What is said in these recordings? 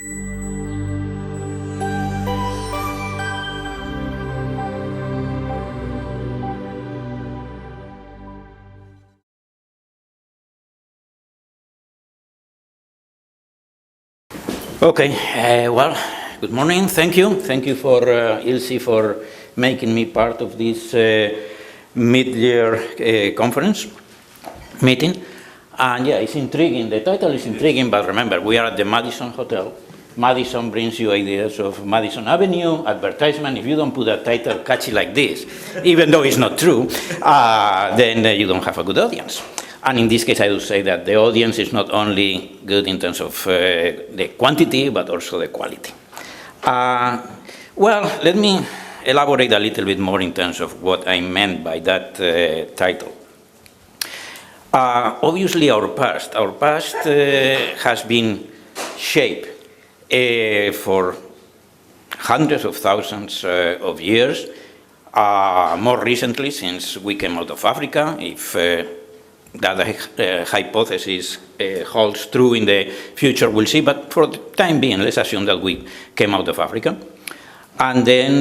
Okay, well, good morning. Thank you. Thank you for ILSI for making me part of this mid-year conference meeting. And yeah, it's intriguing. The title is intriguing, but remember, we are at the Madison Hotel. Madison brings you ideas of Madison Avenue, advertisement. If you don't put a title catchy like this, even though it's not true, then you don't have a good audience. And in this case, I would say that the audience is not only good in terms of the quantity, but also the quality. Well, let me elaborate a little bit more in terms of what I meant by that title. Obviously, our past has been shaped for hundreds of thousands of years. More recently, since we came out of Africa, if that hypothesis holds true in the future, we'll see. But for the time being, let's assume that we came out of Africa. And then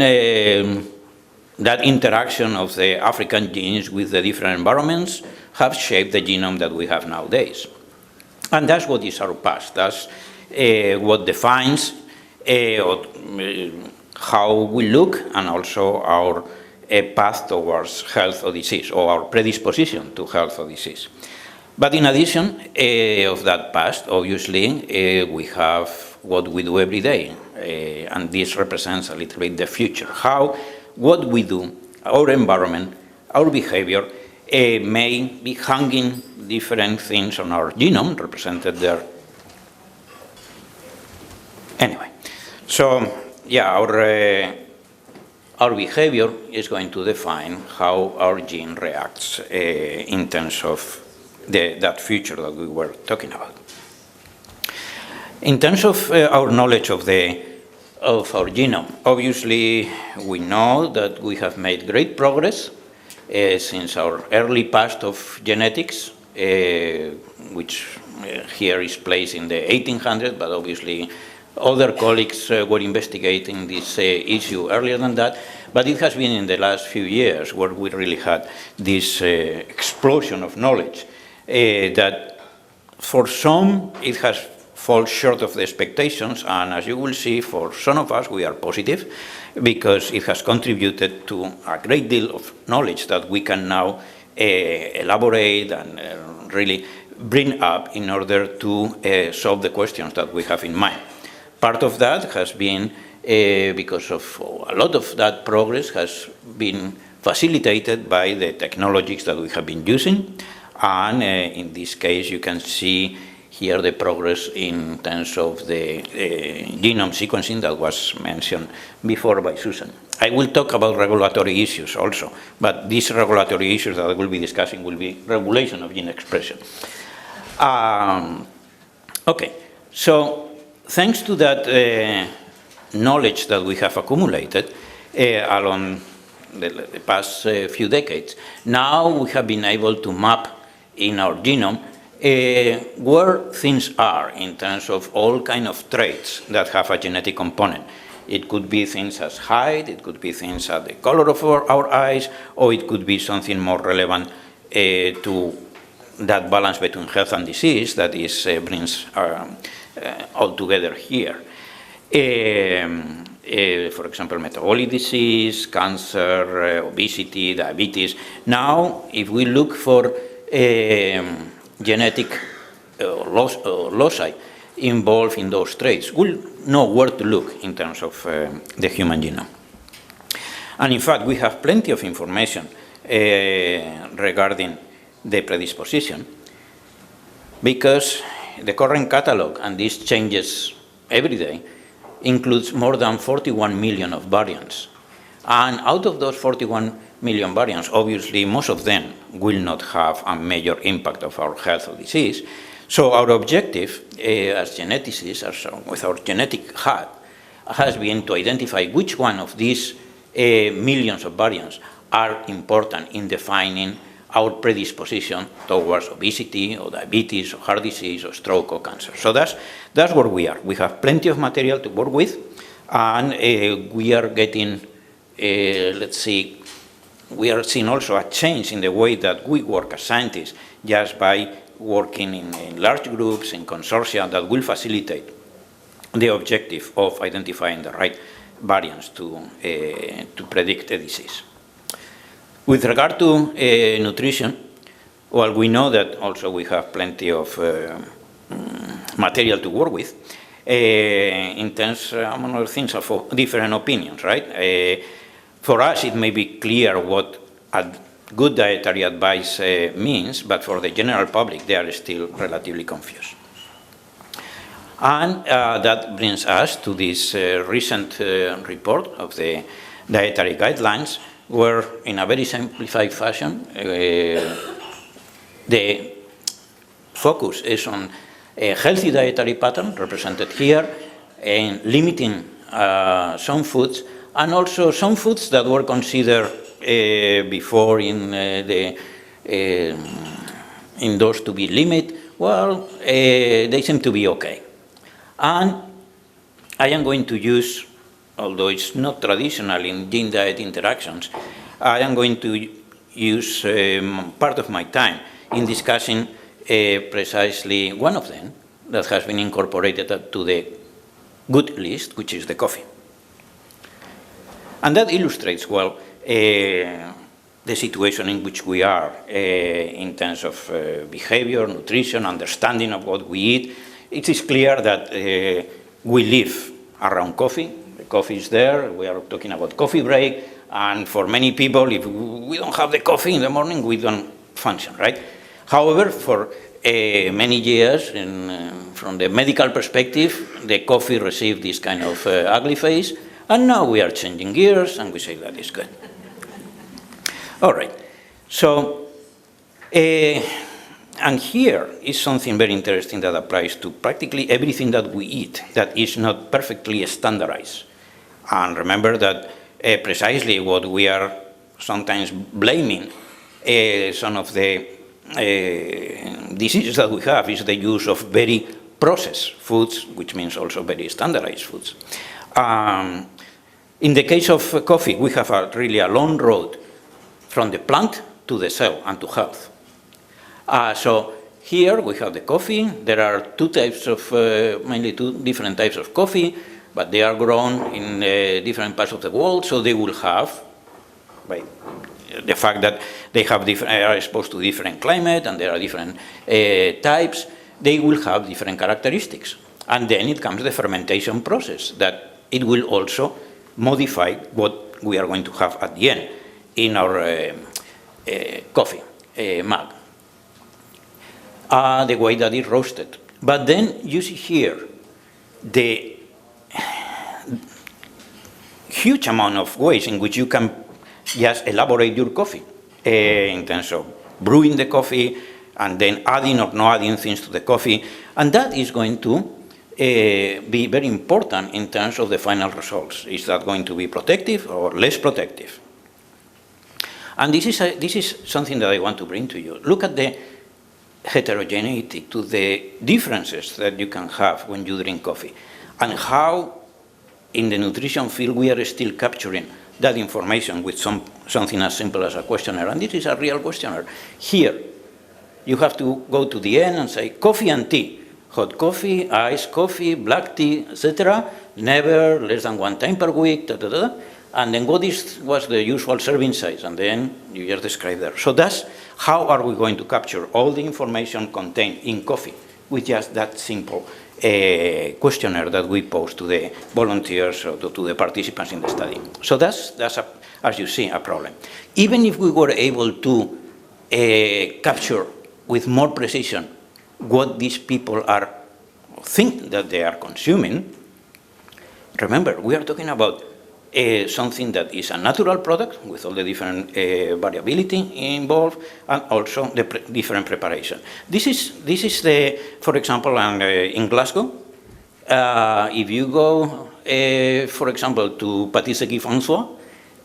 that interaction of the African genes with the different environments have shaped the genome that we have nowadays. And that's what is our past. That's what defines how we look, and also our path towards health or disease, or our predisposition to health or disease. But in addition of that past, obviously, we have what we do every day, and this represents a little bit the future. What we do, our environment, our behavior, may be hanging different things on our genome, represented there. Anyway, so yeah, our behavior is going to define how our gene reacts in terms of that future that we were talking about. In terms of our knowledge of our genome, obviously we know that we have made great progress since our early past of genetics, which here is placed in the 1800s, but obviously other colleagues were investigating this issue earlier than that, but it has been in the last few years where we really had this explosion of knowledge that for some it has fallen short of the expectations, and as you will see, for some of us we are positive because it has contributed to a great deal of knowledge that we can now elaborate and really bring up in order to solve the questions that we have in mind. Part of that has been because of a lot of that progress has been facilitated by the technologies that we have been using, and in this case you can see here the progress in terms of the genome sequencing that was mentioned before by Susan. I will talk about regulatory issues also, but these regulatory issues that I will be discussing will be regulation of gene expression. Okay, so thanks to that knowledge that we have accumulated along the past few decades, now we have been able to map in our genome where things are in terms of all kinds of traits that have a genetic component. It could be things as height, it could be things as the color of our eyes, or it could be something more relevant to that balance between health and disease that is brings all together here. For example, metabolic disease, cancer, obesity, diabetes. Now, if we look for genetic loci involved in those traits, we'll know where to look in terms of the human genome. And in fact, we have plenty of information regarding the predisposition, because the current catalog, and this changes every day, includes more than 41 million of variants. And out of those 41 million variants, obviously most of them will not have a major impact of our health or disease. So our objective as geneticists, with our genetic hat, has been to identify which one of these millions of variants are important in defining our predisposition towards obesity or diabetes or heart disease or stroke or cancer. So that's where we are. We have plenty of material to work with, and we are getting, we are seeing also a change in the way that we work as scientists, just by working in large groups, in consortia that will facilitate the objective of identifying the right variants to predict a disease. With regard to nutrition, well, we know that also we have plenty of material to work with in terms, among other things, of different opinions, right? For us, it may be clear what a good dietary advice means, but for the general public, they are still relatively confused. And that brings us to this recent report of the dietary guidelines, where in a very simplified fashion, the focus is on a healthy dietary pattern, represented here, and limiting some foods, and also some foods that were considered before in those to be limit, well, they seem to be okay. And I am going to use, although it's not traditional in gene-diet interactions, I am going to use part of my time in discussing precisely one of them that has been incorporated to the good list, which is the coffee. And that illustrates well the situation in which we are in terms of behavior, nutrition, understanding of what we eat. It is clear that we live around coffee. The coffee is there. We are talking about coffee break. And for many people, if we don't have the coffee in the morning, we don't function, right? However, for many years, from the medical perspective, the coffee received this kind of ugly face. And now we are changing gears, and we say that is good. All right. So, and here is something very interesting that applies to practically everything that we eat that is not perfectly standardized. And remember that precisely what we are sometimes blaming some of the diseases that we have is the use of very processed foods, which means also very standardized foods. In the case of coffee, we have really a long road from the plant to the cell and to health. So here we have the coffee. There are mainly two different types of coffee, but they are grown in different parts of the world, so they will have, by the fact that they are exposed to different climate and there are different types, they will have different characteristics. And then it comes the fermentation process, that it will also modify what we are going to have at the end in our coffee mug. The way that it's roasted. But then you see here the huge amount of ways in which you can just elaborate your coffee in terms of brewing the coffee and then adding or not adding things to the coffee. And that is going to be very important in terms of the final results. Is that going to be protective or less protective? And this is something that I want to bring to you. Look at the heterogeneity, to the differences that you can have when you drink coffee, and how in the nutrition field we are still capturing that information with something as simple as a questionnaire. And this is a real questionnaire. Here, you have to go to the end and say coffee and tea, hot coffee, iced coffee, black tea, etc. Never less than 1 time per week, da, da, da. And then what was the usual serving size, and then you just describe there. So that's how are we going to capture all the information contained in coffee with just that simple questionnaire that we pose to the volunteers or to the participants in the study. So that's as you see, a problem. Even if we were able to capture with more precision what these people think that they are consuming, remember, we are talking about something that is a natural product with all the different variability involved, and also the different preparation. This is the, for example, in Glasgow. If you go, for example, to Pâtisserie François,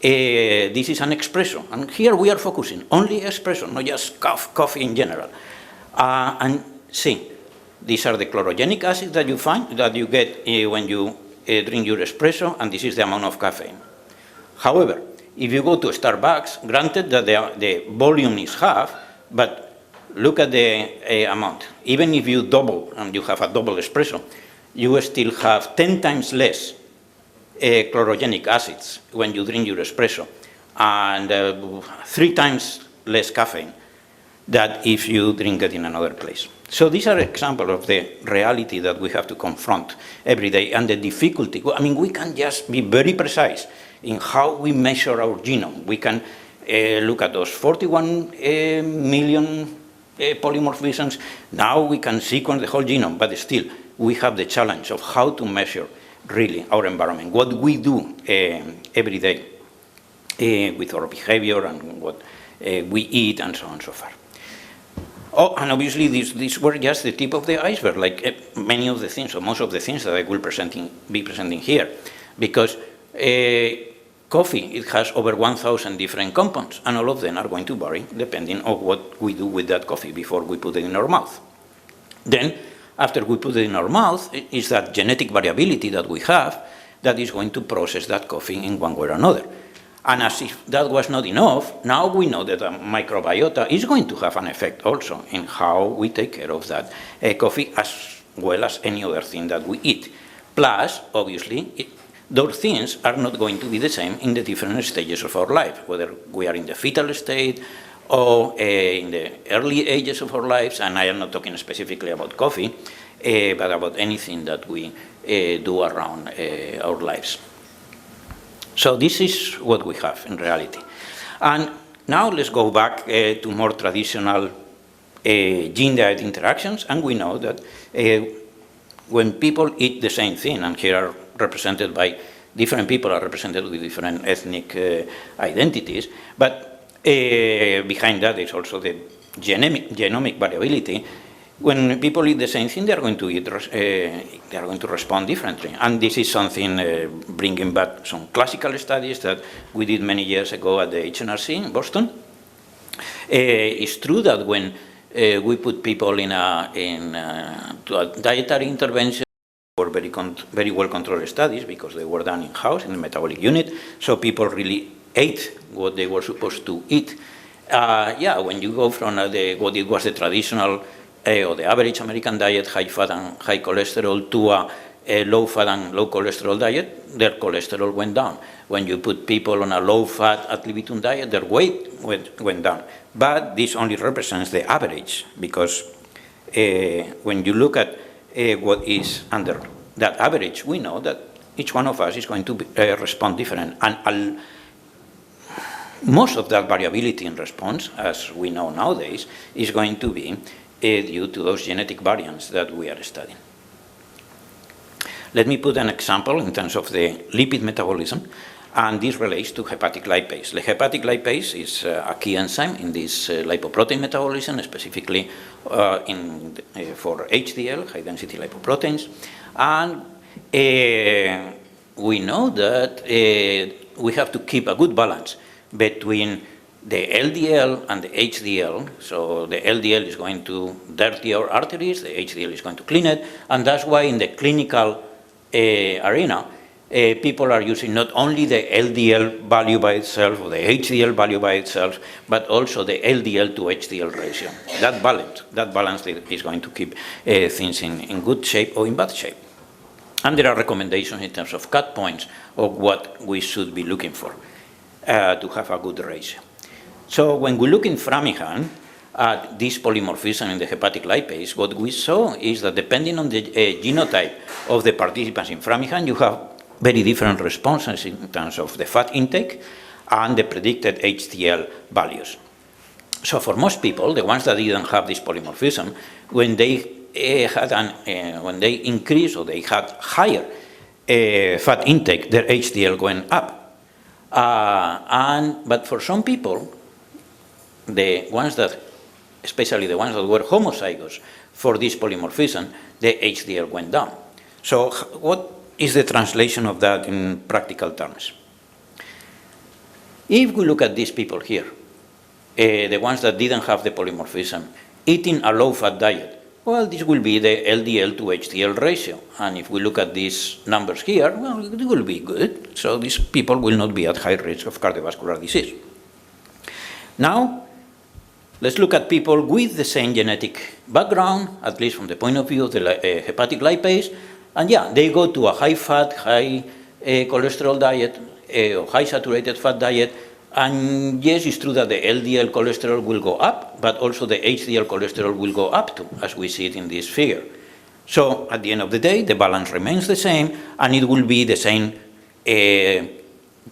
this is an espresso. And here we are focusing only espresso, not just coffee in general. And see, these are the chlorogenic acids that you find, that you get when you drink your espresso, and this is the amount of caffeine. However, if you go to Starbucks, granted that the volume is half, but look at the amount. Even if you double, and you have a double espresso, you still have 10 times less chlorogenic acids when you drink your espresso, and 3 times less caffeine than if you drink it in another place. So these are examples of the reality that we have to confront every day, and the difficulty. I mean, we can just be very precise in how we measure our genome. We can look at those 41 million polymorphisms. Now we can sequence the whole genome, but still we have the challenge of how to measure really our environment, what we do every day with our behavior and what we eat and so on and so forth. Oh, and obviously these were just the tip of the iceberg, like many of the things, or most of the things that I will be presenting here, because coffee, it has over 1,000 different compounds, and all of them are going to vary depending on what we do with that coffee before we put it in our mouth. Then, after we put it in our mouth, is that genetic variability that we have that is going to process that coffee in one way or another. And as if that was not enough, now we know that a microbiota is going to have an effect also in how we take care of that coffee, as well as any other thing that we eat. Plus, obviously, those things are not going to be the same in the different stages of our life, whether we are in the fetal state or in the early ages of our lives, and I am not talking specifically about coffee, but about anything that we do around our lives. So this is what we have in reality. And now let's go back to more traditional gene-diet interactions, and we know that when people eat the same thing, and here are represented by different people, are represented with different ethnic identities, but behind that is also the genomic variability. When people eat the same thing, they are going to eat. They are going to respond differently, and this is something bringing back some classical studies that we did many years ago at the HNRC in Boston. It's true that when we put people to a dietary intervention, were very well controlled studies because they were done in-house in the metabolic unit, so people really ate what they were supposed to eat. When you go from what it was the traditional or the average American diet, high fat and high cholesterol, to a low fat and low cholesterol diet, their cholesterol went down. When you put people on a low fat ad libitum diet, their weight went down. But this only represents the average, because when you look at what is under that average, we know that each one of us is going to respond different. And most of that variability in response, as we know nowadays, is going to be due to those genetic variants that we are studying. Let me put an example in terms of the lipid metabolism, and this relates to hepatic lipase. The hepatic lipase is a key enzyme in this lipoprotein metabolism, specifically for HDL, high-density lipoproteins. And we know that we have to keep a good balance between the LDL and the HDL. So the LDL is going to dirty our arteries, the HDL is going to clean it, and that's why in the clinical arena, people are using not only the LDL value by itself or the HDL value by itself, but also the LDL to HDL ratio. That balance is going to keep things in good shape or in bad shape. And there are recommendations in terms of cut points of what we should be looking for to have a good ratio. So when we look in Framingham at this polymorphism in the hepatic lipase, what we saw is that depending on the genotype of the participants in Framingham, you have very different responses in terms of the fat intake and the predicted HDL values. So for most people, the ones that didn't have this polymorphism, when they when they increased or they had higher fat intake, their HDL went up. But for some people, the ones that, especially the ones that were homozygous for this polymorphism, the HDL went down. So what is the translation of that in practical terms? If we look at these people here, the ones that didn't have the polymorphism, eating a low-fat diet, well, this will be the LDL to HDL ratio. And if we look at these numbers here, well, it will be good. So these people will not be at high risk of cardiovascular disease. Now, let's look at people with the same genetic background, at least from the point of view of the hepatic lipase. And yeah, they go to a high-fat, high cholesterol diet, or high saturated fat diet. And yes, it's true that the LDL cholesterol will go up, but also the HDL cholesterol will go up too, as we see it in this figure. So at the end of the day, the balance remains the same, and it will be the same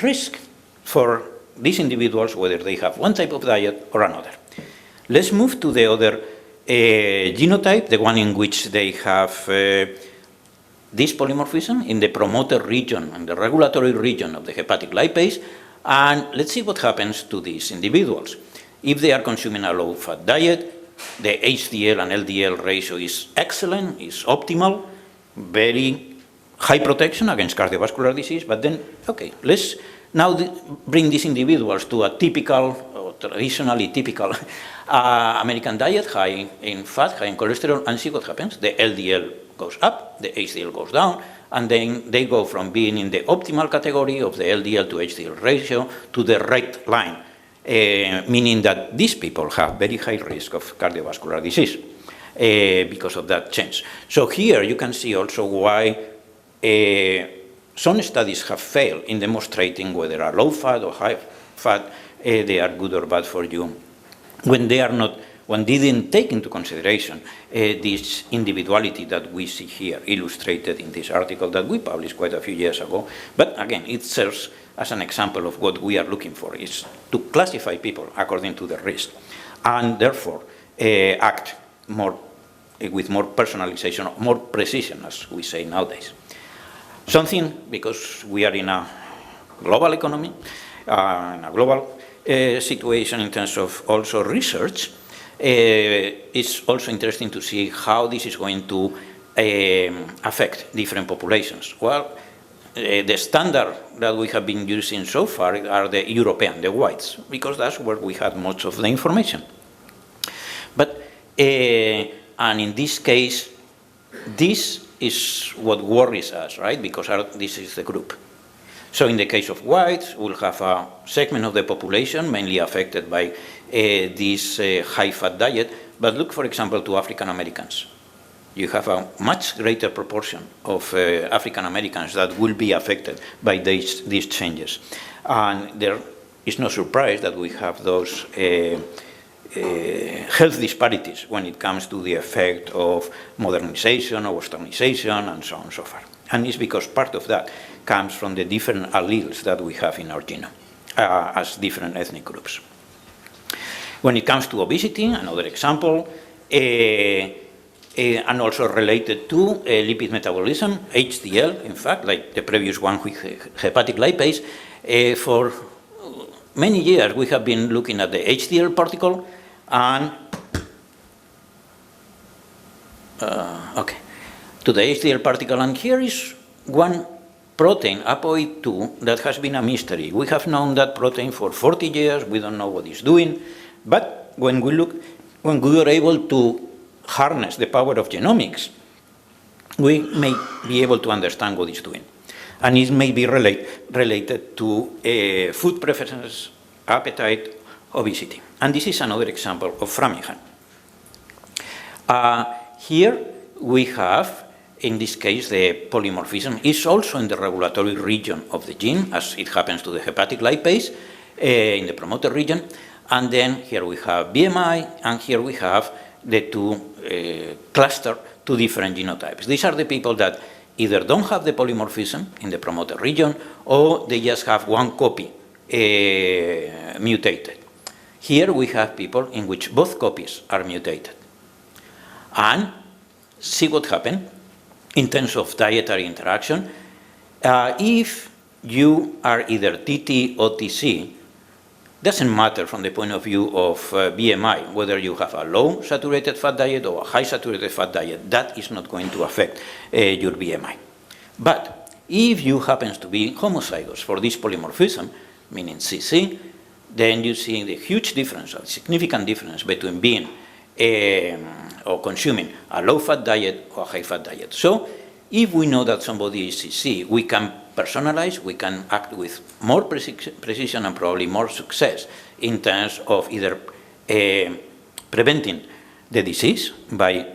risk for these individuals, whether they have one type of diet or another. Let's move to the other genotype, the one in which they have this polymorphism in the promoter region and the regulatory region of the hepatic lipase. And let's see what happens to these individuals. If they are consuming a low-fat diet, the HDL and LDL ratio is excellent, is optimal, very high protection against cardiovascular disease. But then, okay, let's now bring these individuals to a typical, or traditionally typical American diet, high in fat, high in cholesterol, and see what happens. The LDL goes up, the HDL goes down, and then they go from being in the optimal category of the LDL to HDL ratio to the red line, meaning that these people have very high risk of cardiovascular disease because of that change. So here you can see also why some studies have failed in demonstrating whether a low fat or high fat they are good or bad for you when they are not. One didn't take into consideration this individuality that we see here illustrated in this article that we published quite a few years ago. But again, it serves as an example of what we are looking for, is to classify people according to the risk and therefore act more with more personalization, more precision, as we say nowadays. Something, because we are in a global economy, in a global situation in terms of also research, it's also interesting to see how this is going to affect different populations. Well, the standard that we have been using so far are the European, the whites, because that's where we had most of the information. But, and in this case, this is what worries us, right? Because this is the group. So in the case of whites, we'll have a segment of the population mainly affected by this high-fat diet. But look, for example, to African Americans. You have a much greater proportion of African Americans that will be affected by these changes. And there is no surprise that we have those health disparities when it comes to the effect of modernization or westernization and so on and so forth. And it's because part of that comes from the different alleles that we have in our genome as different ethnic groups. When it comes to obesity, another example, and also related to lipid metabolism, HDL, in fact, like the previous one with hepatic lipase, for many years we have been looking at the HDL particle and to the HDL particle, and here is one protein, ApoE2, that has been a mystery. We have known that protein for 40 years, we don't know what it's doing, but when we were able to harness the power of genomics, we may be able to understand what it's doing. And it may be related to food preferences, appetite, obesity. And this is another example of Framingham. Here we have, in this case, the polymorphism is also in the regulatory region of the gene, as it happens to the hepatic lipase, in the promoter region. And then here we have BMI, and here we have the two cluster, two different genotypes. These are the people that either don't have the polymorphism in the promoter region, or they just have one copy mutated. Here we have people in which both copies are mutated. And see what happened in terms of dietary interaction. If you are either TT or TC, doesn't matter from the point of view of BMI, whether you have a low saturated fat diet or a high saturated fat diet, that is not going to affect your BMI. But if you happen to be homozygous for this polymorphism, meaning CC, then you see the huge difference, a significant difference between being or consuming a low-fat diet or a high-fat diet. So if we know that somebody is CC, we can personalize, we can act with more precision and probably more success in terms of either preventing the disease by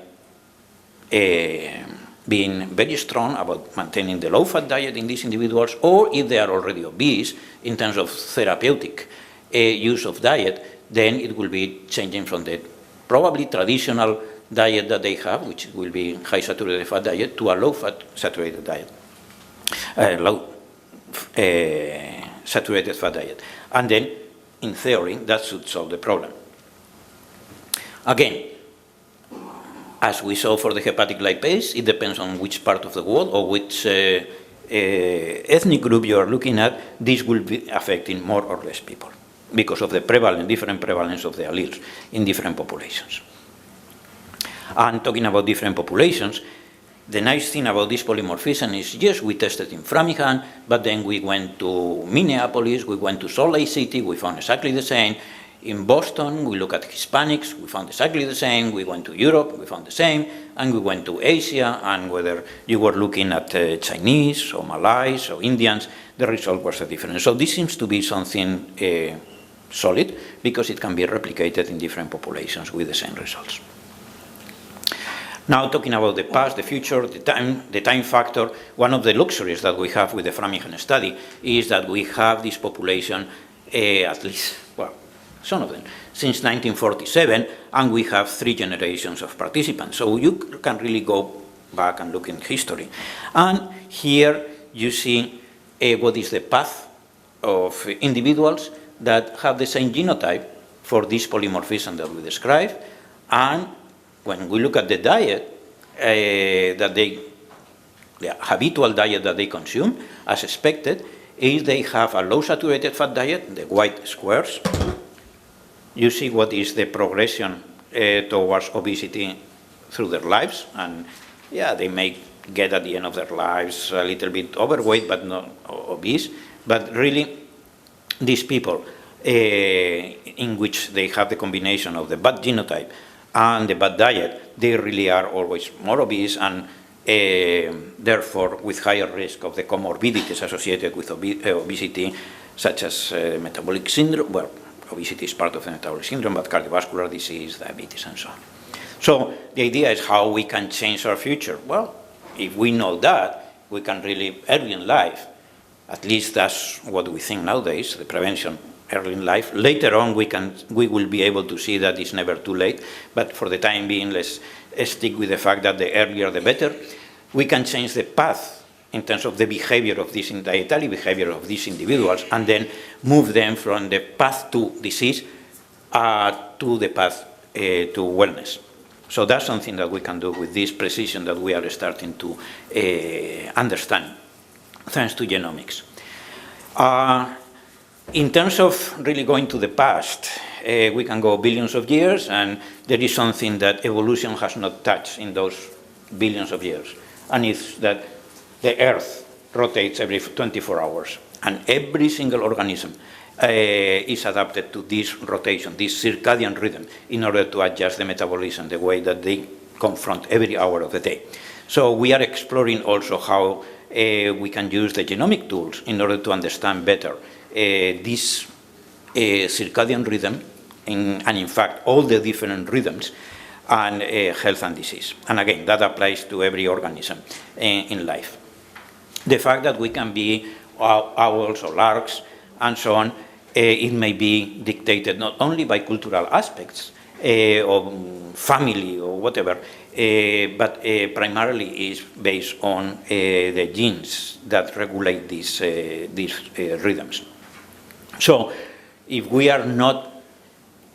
being very strong about maintaining the low-fat diet in these individuals, or if they are already obese, in terms of therapeutic use of diet, then it will be changing from the probably traditional diet that they have, which will be high saturated fat diet, to a low-fat saturated diet, low saturated fat diet. And then, in theory, that should solve the problem. Again, as we saw for the hepatic lipase, it depends on which part of the world or which ethnic group you are looking at. This will be affecting more or less people because of the different prevalence of the alleles in different populations. And talking about different populations, the nice thing about this polymorphism is, yes, we tested in Framingham, but then we went to Minneapolis, we went to Salt Lake City, we found exactly the same. In Boston, we look at Hispanics, we found exactly the same. We went to Europe, we found the same. And we went to Asia, and whether you were looking at Chinese or Malays or Indians, the result was different. So this seems to be something solid, because it can be replicated in different populations with the same results. Now, talking about the past, the future, the time factor, one of the luxuries that we have with the Framingham study is that we have this population, at least, well, some of them, since 1947, and we have 3 generations of participants. So you can really go back and look in history. And here you see what is the path of individuals that have the same genotype for this polymorphism that we described. And when we look at the diet, the habitual diet that they consume, as expected, is they have a low saturated fat diet, the white squares. You see what is the progression towards obesity through their lives. And yeah, they may get at the end of their lives a little bit overweight, but not obese. But really, these people in which they have the combination of the bad genotype and the bad diet, they really are always more obese, and therefore with higher risk of the comorbidities associated with obesity, such as metabolic syndrome. Well, obesity is part of the metabolic syndrome, but cardiovascular disease, diabetes, and so on. So the idea is how we can change our future. Well, if we know that, we can really, early in life, at least that's what we think nowadays, the prevention early in life. Later on, we will be able to see that it's never too late, but for the time being, let's stick with the fact that the earlier the better. We can change the path in terms of the behavior of this dietary behavior of these individuals, and then move them from the path to disease to the path to wellness. So that's something that we can do with this precision that we are starting to understand, thanks to genomics. In terms of really going to the past, we can go billions of years, and there is something that evolution has not touched in those billions of years, and it's that the Earth rotates every 24 hours, and every single organism is adapted to this rotation, this circadian rhythm, in order to adjust the metabolism, the way that they confront every hour of the day. So we are exploring also how we can use the genomic tools in order to understand better this circadian rhythm, and in fact all the different rhythms, and health and disease. And again, that applies to every organism in life. The fact that we can be owls or larks and so on, it may be dictated not only by cultural aspects or family or whatever, but primarily is based on the genes that regulate these rhythms. So if we are not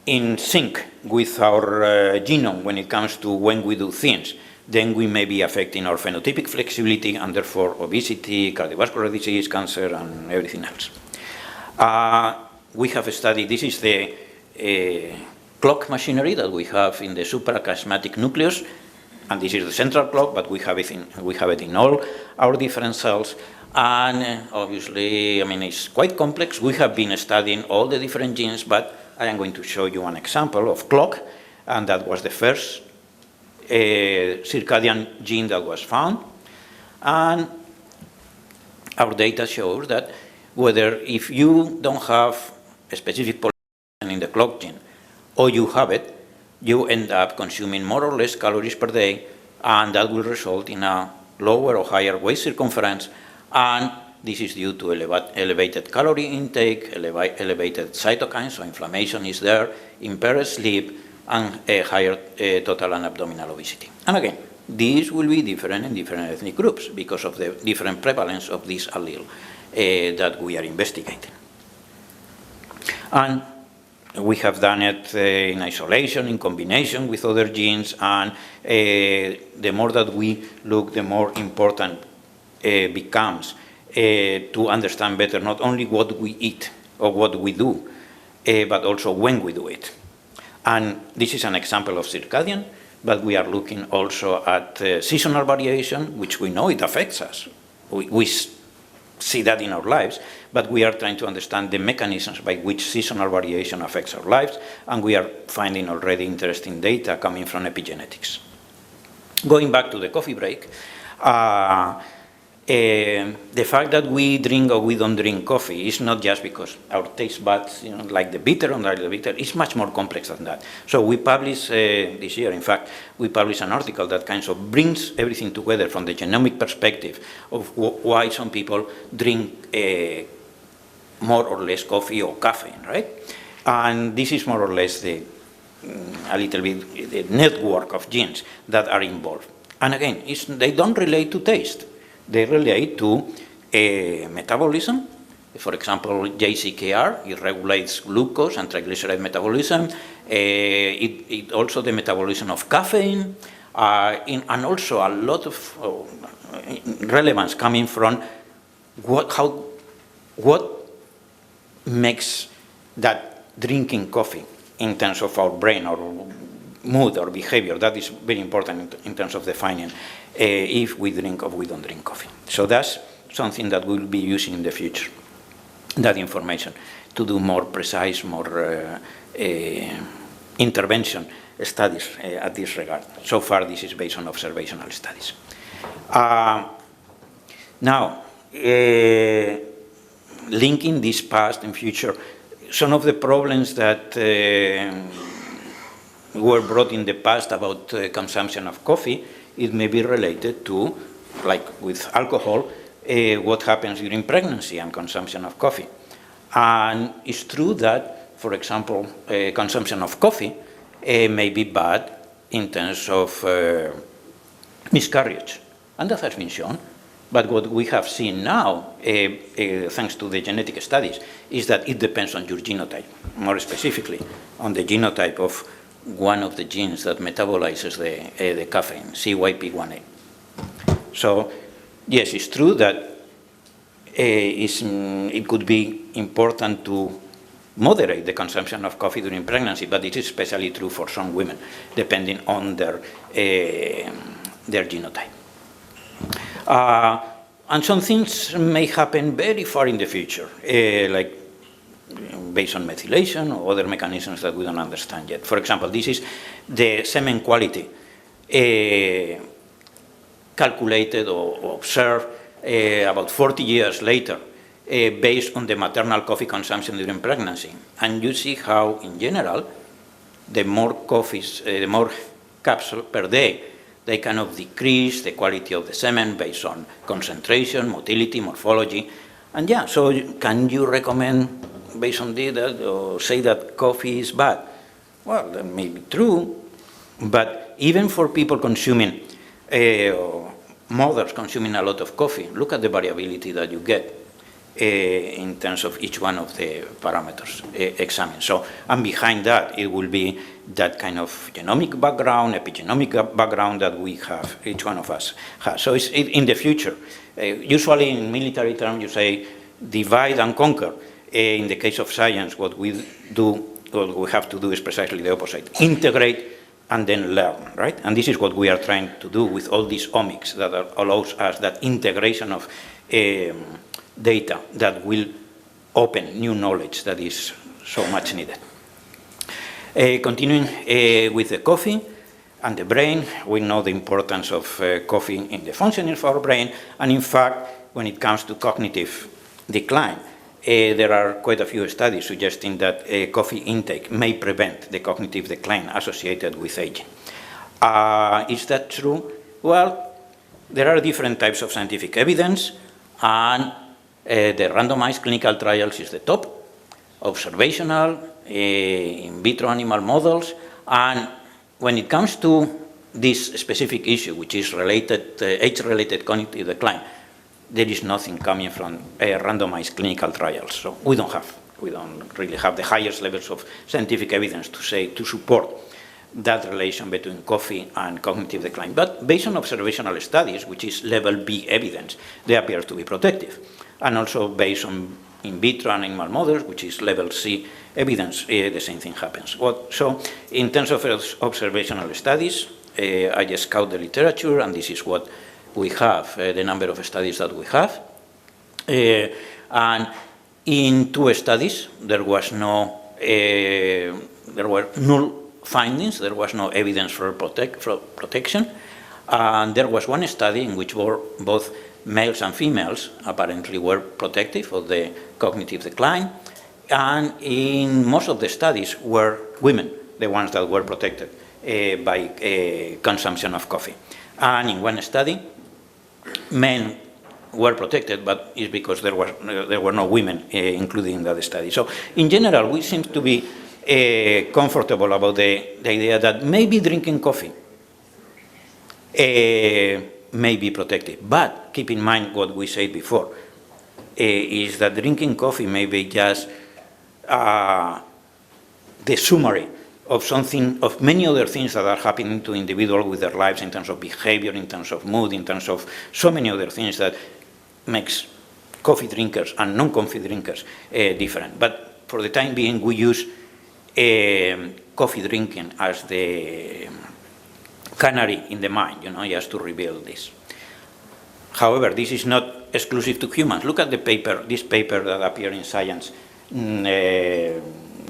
in sync with our genome when it comes to when we do things, then we may be affecting our phenotypic flexibility, and therefore obesity, cardiovascular disease, cancer, and everything else. We have studied, this is the clock machinery that we have in the suprachiasmatic nucleus, and this is the central clock, but we have it in all our different cells. And obviously, I mean, it's quite complex. We have been studying all the different genes, but I am going to show you an example of clock, and that was the first circadian gene that was found. And our data shows that whether if you don't have a specific polymorphism in the clock gene, or you have it, you end up consuming more or less calories per day, and that will result in a lower or higher waist circumference, and this is due to elevated calorie intake, elevated cytokines, so inflammation is there, impaired sleep, and a higher total and abdominal obesity. And again, these will be different in different ethnic groups because of the different prevalence of this allele that we are investigating. And we have done it in isolation, in combination with other genes, and the more that we look, the more important becomes to understand better not only what we eat or what we do, but also when we do it. And this is an example of circadian, but we are looking also at seasonal variation, which we know it affects us. We see that in our lives, but we are trying to understand the mechanisms by which seasonal variation affects our lives, and we are finding already interesting data coming from epigenetics. Going back to the coffee break, the fact that we drink or we don't drink coffee is not just because our taste buds, like the bitter or like the bitter, it's much more complex than that. So we published this year, in fact, we published an article that kind of brings everything together from the genomic perspective of why some people drink more or less coffee or caffeine, right? And this is more or less a little bit the network of genes that are involved. And again, they don't relate to taste. They relate to metabolism. For example, JCKR, it regulates glucose and triglyceride metabolism. It also the metabolism of caffeine, and also a lot of relevance coming from what makes that drinking coffee in terms of our brain or mood or behavior. That is very important in terms of defining if we drink or we don't drink coffee. So that's something that we'll be using in the future, that information, to do more precise, more intervention studies at this regard. So far, this is based on observational studies. Now, linking this past and future, some of the problems that were brought in the past about consumption of coffee, it may be related to, like with alcohol, what happens during pregnancy and consumption of coffee. And it's true that, for example, consumption of coffee may be bad in terms of miscarriage. And that has been shown. But what we have seen now, thanks to the genetic studies, is that it depends on your genotype, more specifically on the genotype of one of the genes that metabolizes the caffeine, CYP1A. So, yes, it's true that it could be important to moderate the consumption of coffee during pregnancy, but it is especially true for some women, depending on their genotype. And some things may happen very far in the future, like based on methylation or other mechanisms that we don't understand yet. For example, this is the semen quality calculated or observed about 40 years later based on the maternal coffee consumption during pregnancy. And you see how, in general, the more coffees, the more cups per day, they kind of decrease the quality of the semen based on concentration, motility, morphology. And yeah, so can you recommend, based on that, or say that coffee is bad? Well, that may be true, but even for people consuming, mothers consuming a lot of coffee, look at the variability that you get in terms of each one of the parameters examined. So, and behind that, it will be that kind of genomic background, epigenomic background that we have, each one of us has. So it's in the future. Usually in military terms, you say divide and conquer. In the case of science, what we have to do is precisely the opposite. Integrate and then learn, right? And this is what we are trying to do with all these omics that allows us that integration of data that will open new knowledge that is so much needed. Continuing with the coffee and the brain, we know the importance of coffee in the functioning of our brain, and in fact, when it comes to cognitive decline, there are quite a few studies suggesting that coffee intake may prevent the cognitive decline associated with aging. Is that true? Well, there are different types of scientific evidence, and the randomized clinical trials is the top, observational, in vitro animal models, and when it comes to this specific issue, which is related, age-related cognitive decline, there is nothing coming from randomized clinical trials. So we don't really have the highest levels of scientific evidence to support that relation between coffee and cognitive decline. But based on observational studies, which is level B evidence, they appear to be protective. And also based on in vitro animal models, which is level C evidence, the same thing happens. So in terms of observational studies, I just scout the literature, and this is what we have, the number of studies that we have. And in 2 studies, there were null findings, there was no evidence for protection. And there was 1 study in which both males and females apparently were protective of the cognitive decline. And in most of the studies were women, the ones that were protected by consumption of coffee. And in 1 study, men were protected, but it's because there were no women included in that study. So in general, we seem to be comfortable about the idea that maybe drinking coffee may be protective. But keep in mind what we said before, is that drinking coffee may be just the summary of many other things that are happening to individuals with their lives in terms of behavior, in terms of mood, in terms of so many other things that makes coffee drinkers and non-coffee drinkers different. But for the time being, we use coffee drinking as the canary in the mine, just to reveal this. However, this is not exclusive to humans. Look at this paper that appeared in Science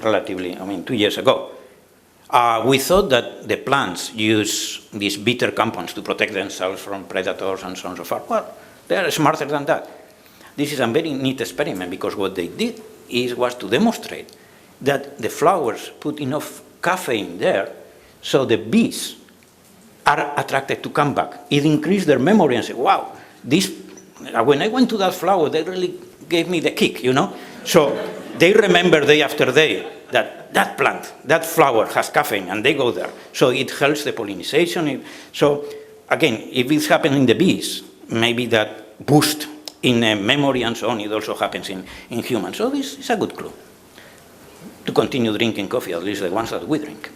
relatively, 2 years ago. We thought that the plants use these bitter compounds to protect themselves from predators and so on and so forth. Well, they are smarter than that. This is a very neat experiment, because what they did was to demonstrate that the flowers put enough caffeine there so the bees are attracted to come back. It increased their memory and say, wow, when I went to that flower, they really gave me the kick, So they remember day after day that plant, that flower has caffeine, and they go there. So it helps the pollination. So again, if it's happening in the bees, maybe that boost in memory and so on, it also happens in humans. So this is a good clue to continue drinking coffee, at least the ones that we drink.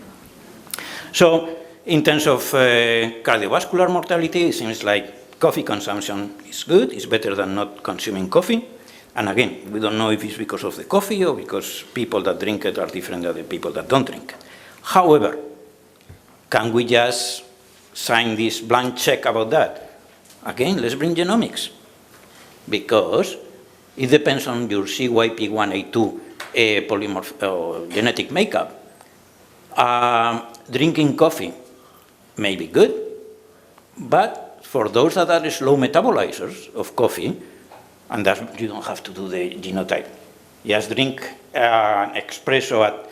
So in terms of cardiovascular mortality, it seems like coffee consumption is good. It's better than not consuming coffee. And again, we don't know if it's because of the coffee or because people that drink it are different than the people that don't drink it. However, can we just sign this blank check about that? Again, let's bring genomics, because it depends on your CYP1A2 genetic makeup. Drinking coffee may be good, but for those that are slow metabolizers of coffee, and that you don't have to do the genotype. Just drink an espresso at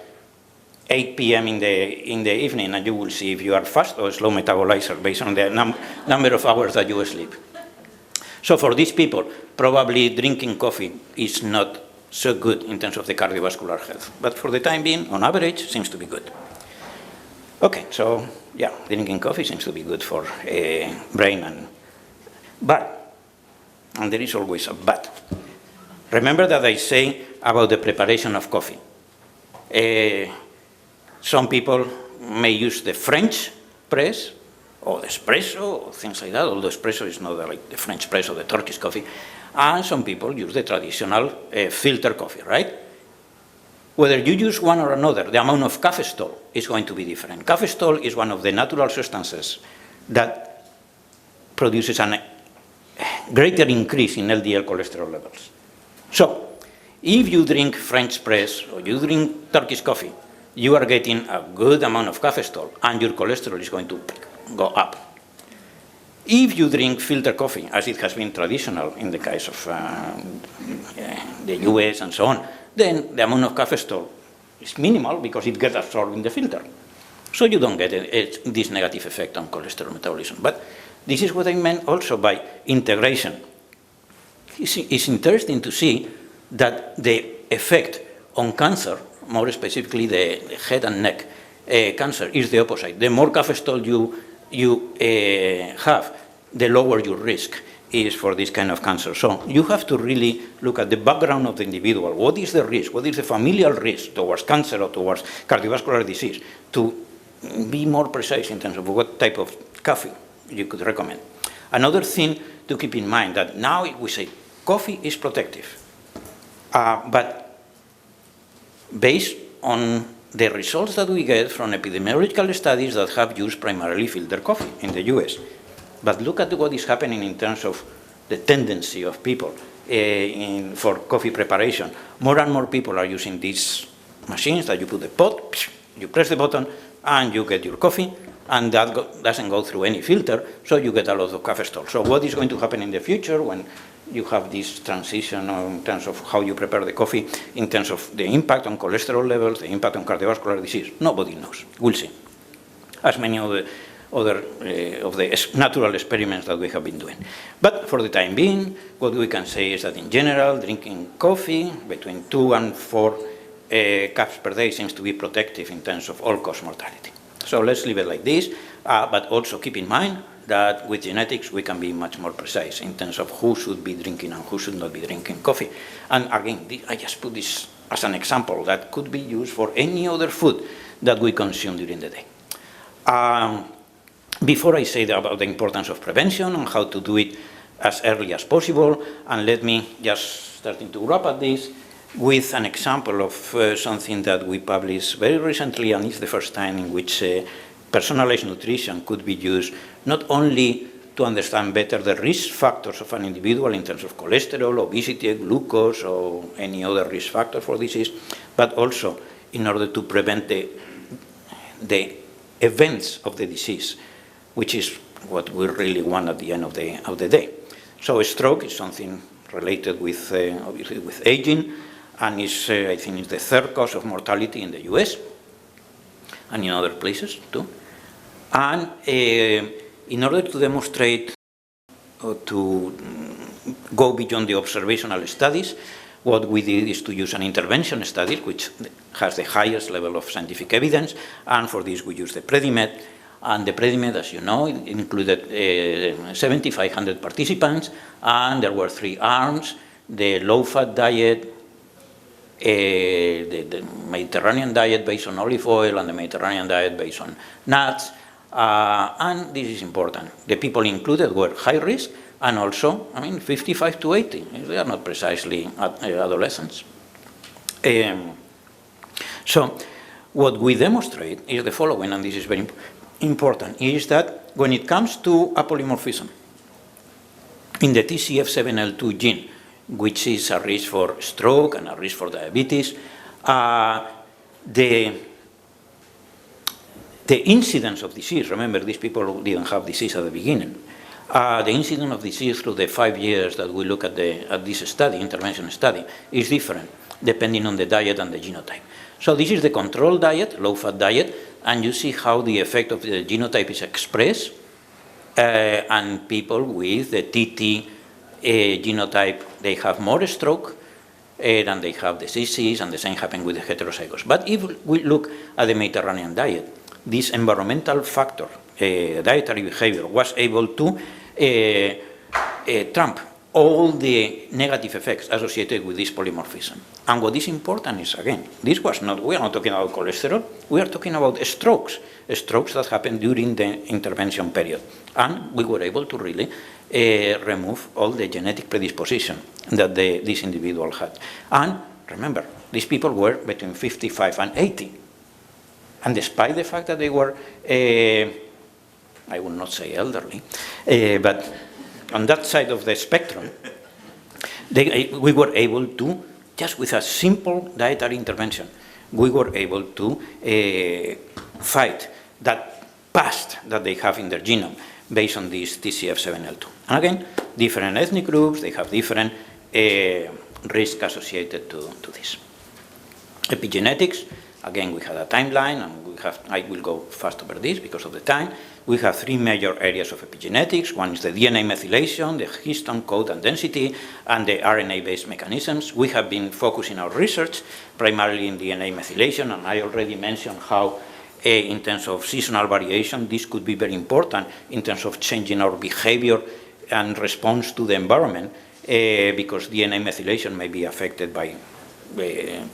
8 p.m. in the evening, and you will see if you are fast or slow metabolizer based on the number of hours that you sleep. So for these people, probably drinking coffee is not so good in terms of the cardiovascular health. But for the time being, on average, seems to be good. Okay, so yeah, drinking coffee seems to be good for brain but. And there is always a but. Remember that I say about the preparation of coffee. Some people may use the French press or the espresso or things like that, although espresso is not like the French press or the Turkish coffee. And some people use the traditional filter coffee, right? Whether you use one or another, the amount of cafestol is going to be different. Cafestol is one of the natural substances that produces a greater increase in LDL cholesterol levels. So, if you drink French press or you drink Turkish coffee, you are getting a good amount of cafestol and your cholesterol is going to go up. If you drink filter coffee, as it has been traditional in the case of the US and so on, then the amount of cafestol is minimal because it gets absorbed in the filter. So you don't get this negative effect on cholesterol metabolism. But this is what I meant also by integration. It's interesting to see that the effect on cancer, more specifically the head and neck cancer, is the opposite. The more cafestol you have, the lower your risk is for this kind of cancer. So you have to really look at the background of the individual. What is the risk? What is the familial risk towards cancer or towards cardiovascular disease, to be more precise in terms of what type of coffee you could recommend. Another thing to keep in mind, that now we say coffee is protective, but based on the results that we get from epidemiological studies that have used primarily filter coffee in the US. But look at what is happening in terms of the tendency of people for coffee preparation. More and more people are using these machines that you put the pot, you press the button, and you get your coffee, and that doesn't go through any filter, so you get a lot of cafestol. So what is going to happen in the future when you have this transition in terms of how you prepare the coffee, in terms of the impact on cholesterol levels, the impact on cardiovascular disease? Nobody knows. We'll see. As many of the natural experiments that we have been doing. But for the time being, what we can say is that in general, drinking coffee between 2 and 4 cups per day seems to be protective in terms of all-cause mortality. So let's leave it like this, but also keep in mind that with genetics we can be much more precise in terms of who should be drinking and who should not be drinking coffee. And again, I just put this as an example that could be used for any other food that we consume during the day. Before I say about the importance of prevention and how to do it as early as possible, and let me just starting to wrap up this with an example of something that we published very recently, and it's the first time in which personalized nutrition could be used not only to understand better the risk factors of an individual in terms of cholesterol, obesity, glucose, or any other risk factor for disease, but also in order to prevent the events of the disease, which is what we really want at the end of the day. So a stroke is something related with, obviously, with aging, and is, I think, is the third cause of mortality in the US and in other places too. And in order to demonstrate or to go beyond the observational studies, what we did is to use an intervention study, which has the highest level of scientific evidence, and for this we used the Predimed. And the Predimed, as you know, included 7,500 participants, and there were 3 arms: the low-fat diet, the Mediterranean diet based on olive oil, and the Mediterranean diet based on nuts. And this is important. The people included were high risk, and also, 55 to 80. They are not precisely adolescents. So what we demonstrate is the following, and this is very important, is that when it comes to apolymorphism in the TCF7L2 gene, which is a risk for stroke and a risk for diabetes, the incidence of disease, remember these people didn't have disease at the beginning, the incidence of disease through the 5 years that we look at this study, intervention study, is different depending on the diet and the genotype. So this is the control diet, low-fat diet, and you see how the effect of the genotype is expressed, and people with the TT genotype, they have more stroke than they have diseases, and the same happens with the heterozygous. But if we look at the Mediterranean diet, this environmental factor, dietary behavior, was able to trump all the negative effects associated with this polymorphism. And what is important is, again, we are not talking about cholesterol, we are talking about strokes that happen during the intervention period. And we were able to really remove all the genetic predisposition that this individual had. And remember, these people were between 55 and 80. And despite the fact that they were, I would not say elderly, but on that side of the spectrum, we were able to, just with a simple dietary intervention, we were able to fight that past that they have in their genome based on this TCF7L2. And again, different ethnic groups, they have different risk associated to this. Epigenetics, again, we had a timeline, and I will go fast over this because of the time. We have three major areas of epigenetics. One is the DNA methylation, the histone code and density, and the RNA-based mechanisms. We have been focusing our research primarily in DNA methylation, and I already mentioned how in terms of seasonal variation, this could be very important in terms of changing our behavior and response to the environment, because DNA methylation may be affected by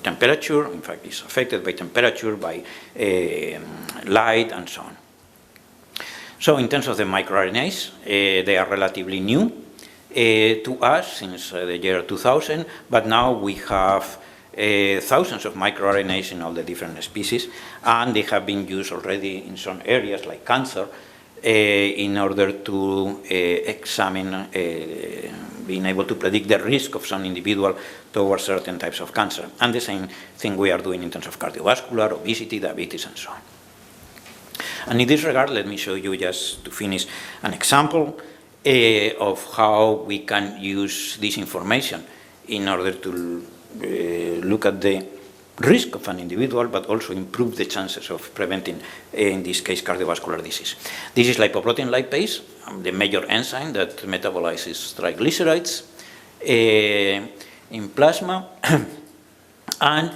temperature. In fact, it's affected by temperature, by light, and so on. So in terms of the microRNAs, they are relatively new to us since the year 2000, but now we have thousands of microRNAs in all the different species, and they have been used already in some areas like cancer in order to examine, being able to predict the risk of some individual towards certain types of cancer. And the same thing we are doing in terms of cardiovascular, obesity, diabetes, and so on. And in this regard, let me show you, just to finish, an example of how we can use this information in order to look at the risk of an individual, but also improve the chances of preventing, in this case, cardiovascular disease. This is lipoprotein lipase, the major enzyme that metabolizes triglycerides in plasma. And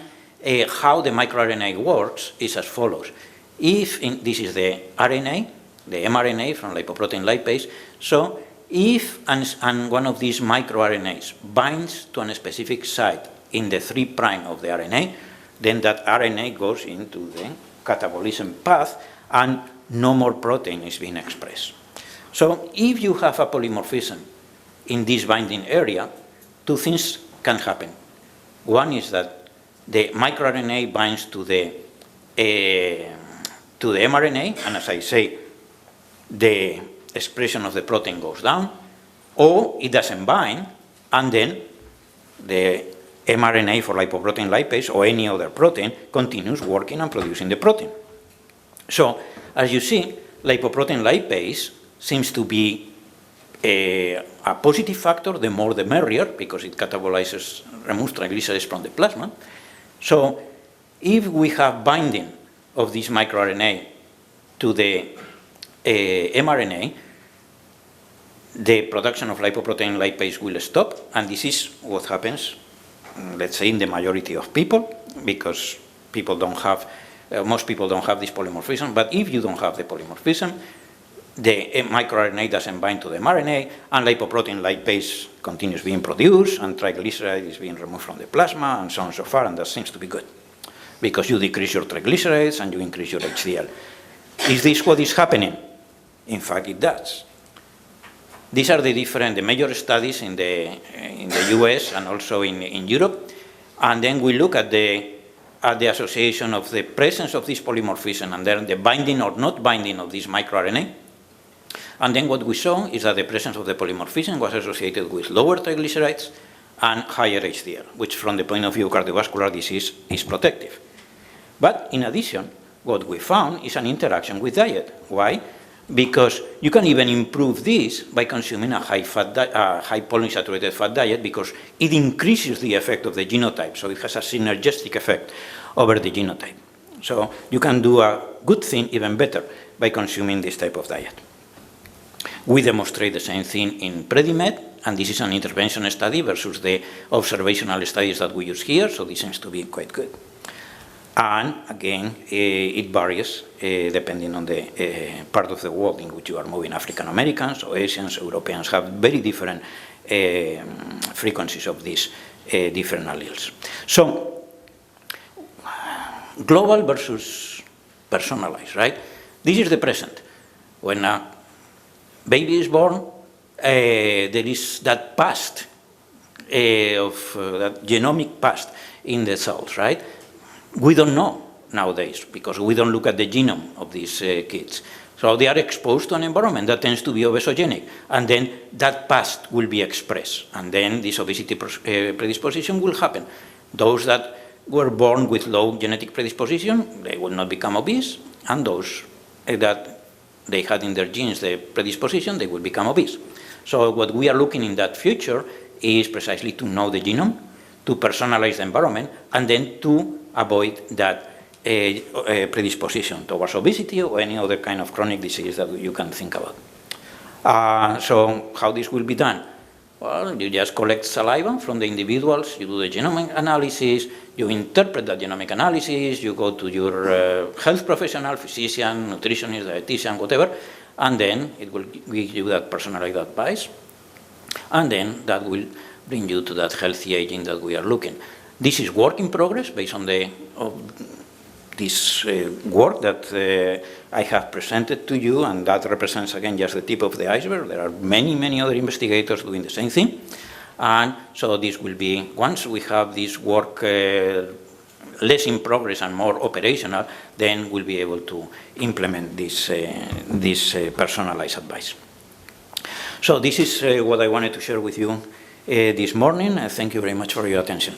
how the microRNA works is as follows. This is the RNA, the mRNA from lipoprotein lipase. So if one of these microRNAs binds to a specific site in the 3' of the RNA, then that RNA goes into the catabolism path and no more protein is being expressed. So if you have a polymorphism in this binding area, two things can happen. One is that the microRNA binds to the mRNA, and as I say, the expression of the protein goes down, or it doesn't bind, and then the mRNA for lipoprotein lipase or any other protein continues working and producing the protein. So, as you see, lipoprotein lipase seems to be a positive factor, the more the merrier, because it catabolizes, removes triglycerides from the plasma. So, if we have binding of this microRNA to the mRNA, the production of lipoprotein lipase will stop, and this is what happens, let's say, in the majority of people, because people don't have, most people don't have this polymorphism. But if you don't have the polymorphism, the microRNA doesn't bind to the mRNA, and lipoprotein lipase continues being produced, and triglyceride is being removed from the plasma, and so on and so forth, and that seems to be good, because you decrease your triglycerides and you increase your HDL. Is this what is happening? In fact, it does. These are the major studies in the US and also in Europe, and then we look at the association of the presence of this polymorphism and then the binding or not binding of this microRNA. And then what we saw is that the presence of the polymorphism was associated with lower triglycerides and higher HDL, which from the point of view of cardiovascular disease is protective. But in addition, what we found is an interaction with diet. Why? Because you can even improve this by consuming a high polyunsaturated fat diet, because it increases the effect of the genotype, so it has a synergistic effect over the genotype. So you can do a good thing even better by consuming this type of diet. We demonstrate the same thing in Predimed, and this is an intervention study versus the observational studies that we use here, so this seems to be quite good. And again, it varies depending on the part of the world in which you are moving. African Americans or Asians, Europeans have very different frequencies of these different alleles. So, global versus personalized, right? This is the present. When a baby is born, there is that past that genomic past in the cells, right? We don't know nowadays because we don't look at the genome of these kids. So they are exposed to an environment that tends to be obesogenic, and then that past will be expressed, and then this obesity predisposition will happen. Those that were born with low genetic predisposition, they will not become obese, and those that they had in their genes the predisposition, they will become obese. So what we are looking in that future is precisely to know the genome, to personalize the environment, and then to avoid that predisposition towards obesity or any other kind of chronic disease that you can think about. So how this will be done? Well, you just collect saliva from the individuals, you do the genomic analysis, you interpret that genomic analysis, you go to your health professional, physician, nutritionist, dietitian, whatever, and then it will give you that personalized advice, and then that will bring you to that healthy aging that we are looking. This is work in progress based on this work that I have presented to you, and that represents, again, just the tip of the iceberg. There are many, many other investigators doing the same thing. And so this will be, once we have this work less in progress and more operational, then we'll be able to implement this personalized advice. So this is what I wanted to share with you this morning. Thank you very much for your attention.